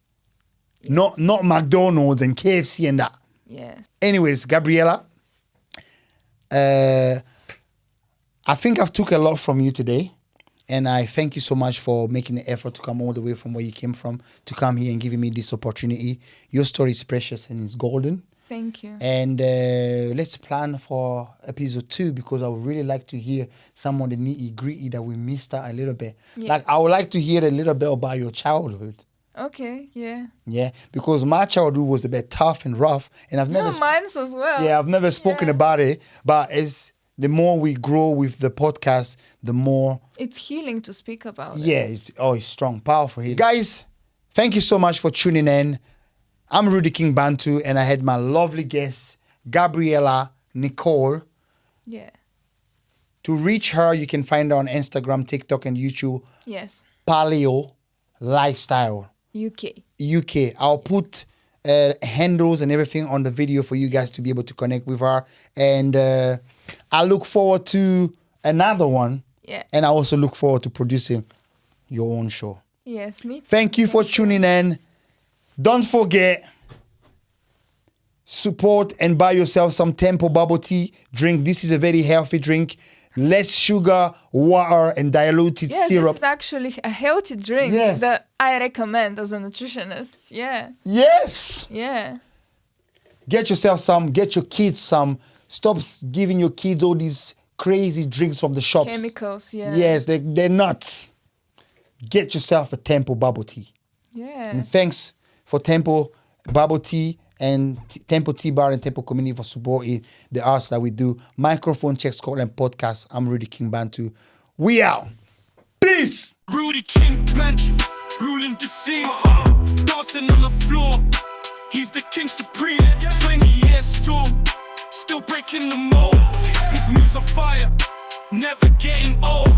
[SPEAKER 3] Yes.
[SPEAKER 2] Not McDonald's and KFC and that.
[SPEAKER 3] Yes.
[SPEAKER 2] Anyways, Gabriela, I think I've took a lot from you today. And I thank you so much for making the effort to come all the way from where you came from to come here and giving me this opportunity. Your story is precious and it's golden.
[SPEAKER 3] Thank you.
[SPEAKER 2] And let's plan for episode 2, because I would really like to hear some of the nitty-gritty that we missed out a little bit.
[SPEAKER 3] Yeah.
[SPEAKER 2] Like, I would like to hear a little bit about your childhood.
[SPEAKER 3] Okay, yeah.
[SPEAKER 2] Yeah, because my childhood was a bit tough and rough, and I've never...
[SPEAKER 3] mine's as well.
[SPEAKER 2] Yeah, I've never spoken about it, but the more we grow with the podcast, the more...
[SPEAKER 3] It's healing to speak about it.
[SPEAKER 2] Yeah, it's strong, powerful. Guys, thank you so much for tuning in. I'm Rudy King Bantu, and I had my lovely guest, Gabriela Nicole.
[SPEAKER 3] Yeah.
[SPEAKER 2] To reach her, you can find her on Instagram, TikTok, and YouTube.
[SPEAKER 3] Yes.
[SPEAKER 2] Paleo Lifestyle
[SPEAKER 3] UK.
[SPEAKER 2] I'll put handles and everything on the video for you guys to be able to connect with her. And I look forward to another one.
[SPEAKER 3] Yeah.
[SPEAKER 2] And I also look forward to producing your own show.
[SPEAKER 3] Yes, me too.
[SPEAKER 2] Thank you for tuning in. Don't forget, support and buy yourself some Tempo bubble tea drink. This is a very healthy drink. Less sugar, water, and diluted
[SPEAKER 3] Yes,
[SPEAKER 2] syrup.
[SPEAKER 3] this is actually a healthy drink
[SPEAKER 2] Yes.
[SPEAKER 3] that I recommend as a nutritionist. Yeah.
[SPEAKER 2] Yes.
[SPEAKER 3] Yeah.
[SPEAKER 2] Get yourself some. Get your kids some. Stop giving your kids all these crazy drinks from the shops.
[SPEAKER 3] Chemicals, yeah.
[SPEAKER 2] Yes, they're nuts. Get yourself a Tempo bubble tea.
[SPEAKER 3] Yeah.
[SPEAKER 2] And thanks for Tempo bubble tea and Tempo Tea Bar and Tempo Community for supporting the arts that we do. Microphone Check Scotland podcast. I'm Rudy King Bantu. We out. Peace.
[SPEAKER 1] Rudy King Bantu, ruling the scene, dancing on the floor. He's the king supreme, 20 years strong, still breaking the mold. His moves are fire, never getting old.